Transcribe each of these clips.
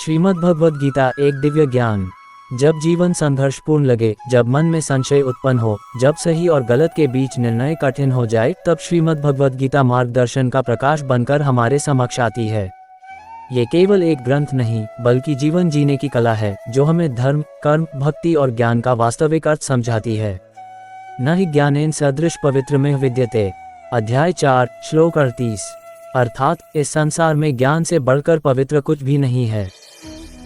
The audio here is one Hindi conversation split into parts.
श्रीमद् भगवद गीता एक दिव्य ज्ञान। जब जीवन संघर्षपूर्ण लगे, जब मन में संशय उत्पन्न हो, जब सही और गलत के बीच निर्णय कठिन हो जाए, तब श्रीमद् भगवद गीता मार्गदर्शन का प्रकाश बनकर हमारे समक्ष आती है। ये केवल एक ग्रंथ नहीं, बल्कि जीवन जीने की कला है, जो हमें धर्म, कर्म, भक्ति और ज्ञान का वास्तविक अर्थ समझाती है। न हि ज्ञानेन सदृश पवित्र में विद्यते। अध्याय 4 श्लोक 38। अर्थात इस संसार में ज्ञान से बढ़कर पवित्र कुछ भी नहीं है।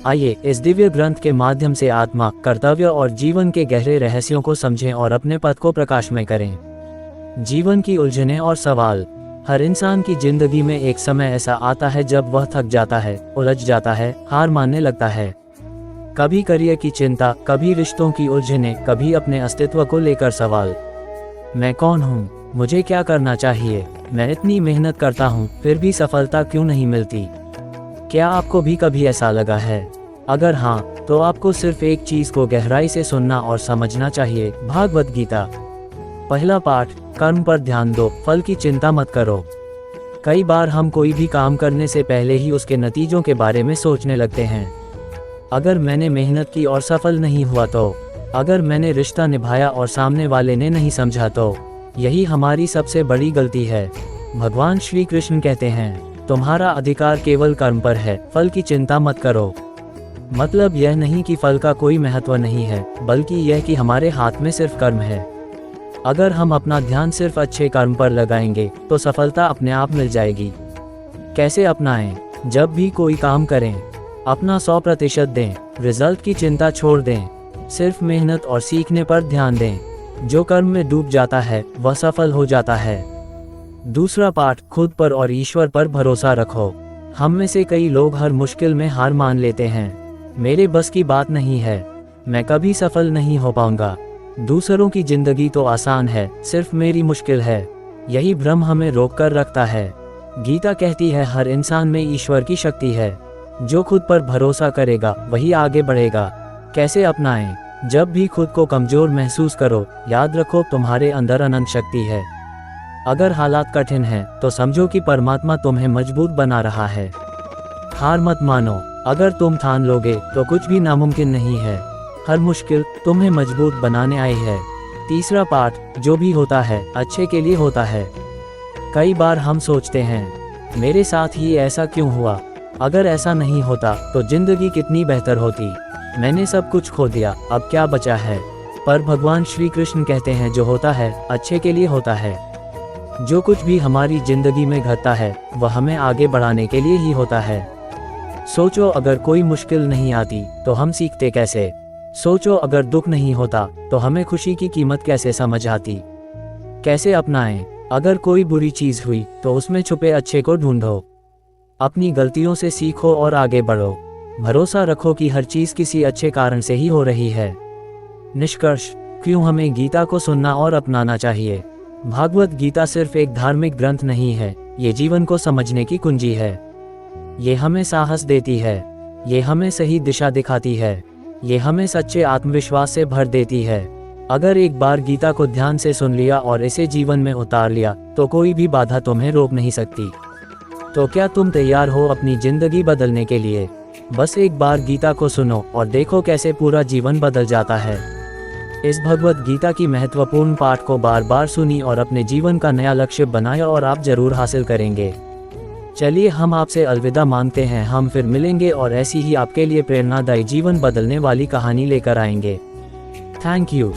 आइए इस दिव्य ग्रंथ के माध्यम से आत्मा, कर्तव्य और जीवन के गहरे रहस्यों को समझें और अपने पथ को प्रकाशमय करें। जीवन की उलझनें और सवाल। हर इंसान की जिंदगी में एक समय ऐसा आता है जब वह थक जाता है, उलझ जाता है, हार मानने लगता है। कभी करियर की चिंता, कभी रिश्तों की उलझनें, कभी अपने अस्तित्व को लेकर सवाल। मैं कौन हूँ? मुझे क्या करना चाहिए? मैं इतनी मेहनत करता हूँ, फिर भी सफलता क्यों नहीं मिलती? क्या आपको भी कभी ऐसा लगा है? अगर हाँ, तो आपको सिर्फ एक चीज को गहराई से सुनना और समझना चाहिए। भागवत गीता। पहला पाठ, कर्म पर ध्यान दो, फल की चिंता मत करो। कई बार हम कोई भी काम करने से पहले ही उसके नतीजों के बारे में सोचने लगते हैं। अगर मैंने मेहनत की और सफल नहीं हुआ तो? अगर मैंने रिश्ता निभाया और सामने वाले ने नहीं समझा तो? यही हमारी सबसे बड़ी गलती है। भगवान श्री कृष्ण कहते हैं, तुम्हारा अधिकार केवल कर्म पर है, फल की चिंता मत करो। मतलब यह नहीं कि फल का कोई महत्व नहीं है, बल्कि यह कि हमारे हाथ में सिर्फ कर्म है। अगर हम अपना ध्यान सिर्फ अच्छे कर्म पर लगाएंगे, तो सफलता अपने आप मिल जाएगी। कैसे अपनाएं? जब भी कोई काम करें, अपना 100% दें, रिजल्ट की चिंता छोड़ दें, सिर्फ मेहनत और सीखने पर ध्यान दें। जो कर्म में डूब जाता है, वह सफल हो जाता है। दूसरा पाठ, खुद पर और ईश्वर पर भरोसा रखो। हम में से कई लोग हर मुश्किल में हार मान लेते हैं। मेरे बस की बात नहीं है, मैं कभी सफल नहीं हो पाऊंगा, दूसरों की जिंदगी तो आसान है, सिर्फ मेरी मुश्किल है। यही भ्रम हमें रोक कर रखता है। गीता कहती है, हर इंसान में ईश्वर की शक्ति है। जो खुद पर भरोसा करेगा, वही आगे बढ़ेगा। कैसे अपनाएं? जब भी खुद को कमजोर महसूस करो, याद रखो तुम्हारे अंदर अनंत शक्ति है। अगर हालात कठिन हैं, तो समझो कि परमात्मा तुम्हें मजबूत बना रहा है। हार मत मानो। अगर तुम ठान लोगे, तो कुछ भी नामुमकिन नहीं है। हर मुश्किल तुम्हें मजबूत बनाने आई है। तीसरा पाठ, जो भी होता है अच्छे के लिए होता है। कई बार हम सोचते हैं, मेरे साथ ही ऐसा क्यों हुआ? अगर ऐसा नहीं होता तो जिंदगी कितनी बेहतर होती। मैंने सब कुछ खो दिया, अब क्या बचा है? पर भगवान श्री कृष्ण कहते हैं, जो होता है अच्छे के लिए होता है। जो कुछ भी हमारी जिंदगी में घटता है, वह हमें आगे बढ़ाने के लिए ही होता है। सोचो, अगर कोई मुश्किल नहीं आती तो हम सीखते कैसे? सोचो, अगर दुख नहीं होता तो हमें खुशी की कीमत कैसे समझ आती? कैसे अपनाएं? अगर कोई बुरी चीज हुई, तो उसमें छुपे अच्छे को ढूंढो। अपनी गलतियों से सीखो और आगे बढ़ो। भरोसा रखो कि हर चीज किसी अच्छे कारण से ही हो रही है। निष्कर्ष, क्यों हमें गीता को सुनना और अपनाना चाहिए? भागवत गीता सिर्फ एक धार्मिक ग्रंथ नहीं है, ये जीवन को समझने की कुंजी है। ये हमें साहस देती है, ये हमें सही दिशा दिखाती है, ये हमें सच्चे आत्मविश्वास से भर देती है। अगर एक बार गीता को ध्यान से सुन लिया और इसे जीवन में उतार लिया, तो कोई भी बाधा तुम्हें रोक नहीं सकती। तो क्या तुम तैयार हो अपनी जिंदगी बदलने के लिए? बस एक बार गीता को सुनो और देखो कैसे पूरा जीवन बदल जाता है। इस भगवत गीता की महत्वपूर्ण पाठ को बार बार सुनी और अपने जीवन का नया लक्ष्य बनाया, और आप जरूर हासिल करेंगे। चलिए हम आपसे अलविदा मांगते हैं। हम फिर मिलेंगे और ऐसी ही आपके लिए प्रेरणादायी जीवन बदलने वाली कहानी लेकर आएंगे। Thank you.